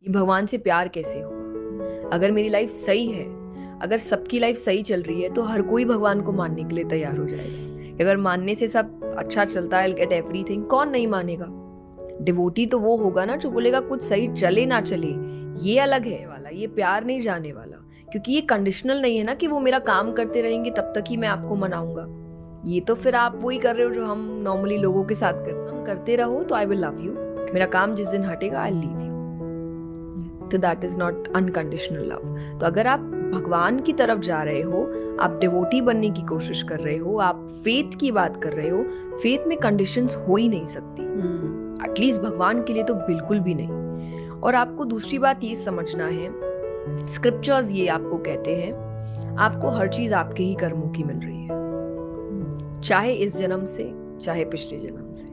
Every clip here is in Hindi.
ये भगवान से प्यार कैसे होगा? अगर मेरी लाइफ सही है, अगर सबकी लाइफ सही चल रही है तो हर कोई भगवान को मानने के लिए तैयार हो जाएगा। अगर मानने से सब अच्छा चलता है, गेट एवरीथिंग, कौन नहीं मानेगा? डिवोटी तो वो होगा ना जो बोलेगा कुछ सही चले ना चले, ये अलग है वाला, ये प्यार नहीं जाने वाला। क्योंकि ये कंडीशनल नहीं है ना कि वो मेरा काम करते रहेंगे तब तक ही मैं आपको मनाऊंगा। ये तो फिर आप वही कर रहे हो जो हम नॉर्मली लोगों के साथ करते रहो तो आई विल लव यू, मेरा काम जिस दिन हटेगा आई लीव यू। तो that is not unconditional love. तो अगर आप भगवान की तरफ जा रहे हो, आप डिवोटी बनने की कोशिश कर रहे हो, आप फेथ की बात कर रहे हो, फेथ में कंडीशंस हो ही नहीं सकती, एटलीस्ट भगवान के लिए तो बिल्कुल भी नहीं। और आपको दूसरी बात ये समझना है, स्क्रिप्चर्स ये आपको कहते हैं आपको हर चीज आपके ही कर्मों की मिल रही है, चाहे इस जन्म से चाहे पिछले जन्म से।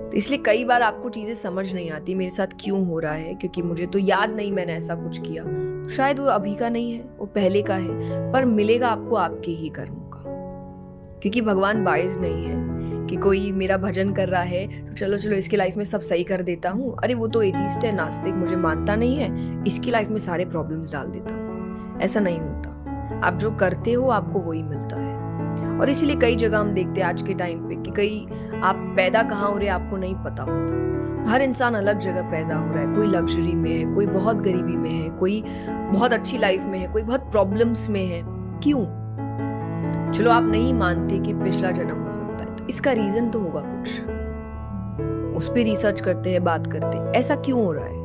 तो इसलिए कई बार आपको चीजें समझ नहीं आती मेरे साथ क्यों हो रहा है, क्योंकि मुझे तो याद नहीं मैंने ऐसा कुछ किया। शायद वो अभी का नहीं है, वो पहले का है, पर मिलेगा आपको आपके ही कर्मों का। क्योंकि भगवान बाइज नहीं है कि कोई मेरा भजन कर रहा है तो चलो चलो इसकी लाइफ में सब सही कर देता हूँ, अरे वो तो एथिस्ट है, नास्तिक, मुझे मानता नहीं है, इसकी लाइफ में सारे प्रॉब्लम्स डाल देता हूँ। ऐसा नहीं होता। आप जो करते हो आपको वही मिलता है। और इसीलिए कई जगह हम देखते हैं आज के टाइम पे कि कई आप पैदा कहाँ हो रहे आपको नहीं पता होता। हर इंसान अलग जगह पैदा हो रहा है, कोई लग्जरी में है, कोई बहुत गरीबी में है, कोई बहुत अच्छी लाइफ में है, कोई बहुत प्रॉब्लम्स में है। क्यों? चलो आप नहीं मानते कि पिछला जन्म हो सकता है, तो इसका रीजन तो होगा कुछ, उस पर रिसर्च करते हैं, बात करते हैं ऐसा क्यों हो रहा है।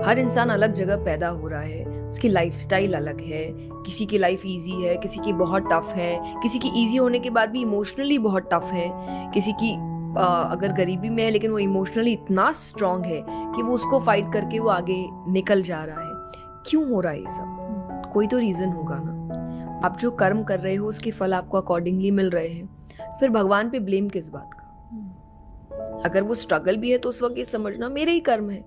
हर इंसान अलग जगह पैदा हो रहा है, उसकी लाइफस्टाइल अलग है, किसी की लाइफ इजी है, किसी की बहुत टफ है, किसी की इजी होने के बाद भी इमोशनली बहुत टफ है, किसी की अगर गरीबी में है लेकिन वो इमोशनली इतना स्ट्रांग है कि वो उसको फाइट करके वो आगे निकल जा रहा है। क्यों हो रहा है ये सब? कोई तो रीजन होगा ना। आप जो कर्म कर रहे हो उसके फल आपको अकॉर्डिंगली मिल रहे हैं, फिर भगवान पे ब्लेम किस बात का? अगर वो स्ट्रगल भी है तो उस वक्त ये समझना मेरे ही कर्म है,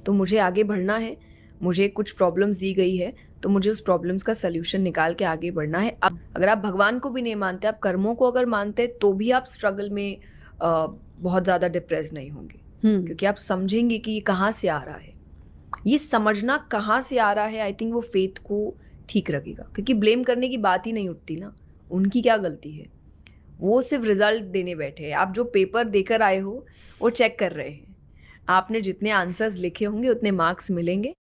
तो मुझे आगे बढ़ना है, मुझे कुछ प्रॉब्लम्स दी गई है तो मुझे उस प्रॉब्लम्स का सल्यूशन निकाल के आगे बढ़ना है। अब अगर आप भगवान को भी नहीं मानते, आप कर्मों को अगर मानते तो भी आप स्ट्रगल में बहुत ज़्यादा डिप्रेस नहीं होंगे, क्योंकि आप समझेंगे कि ये कहाँ से आ रहा है। ये समझना कहाँ से आ रहा है, आई थिंक वो फेथ को ठीक रखेगा, क्योंकि ब्लेम करने की बात ही नहीं उठती ना। उनकी क्या गलती है? वो सिर्फ रिजल्ट देने बैठे हैं। आप जो पेपर देकर आए हो वो चेक कर रहे हैं, आपने जितने आंसर्स लिखे होंगे उतने मार्क्स मिलेंगे।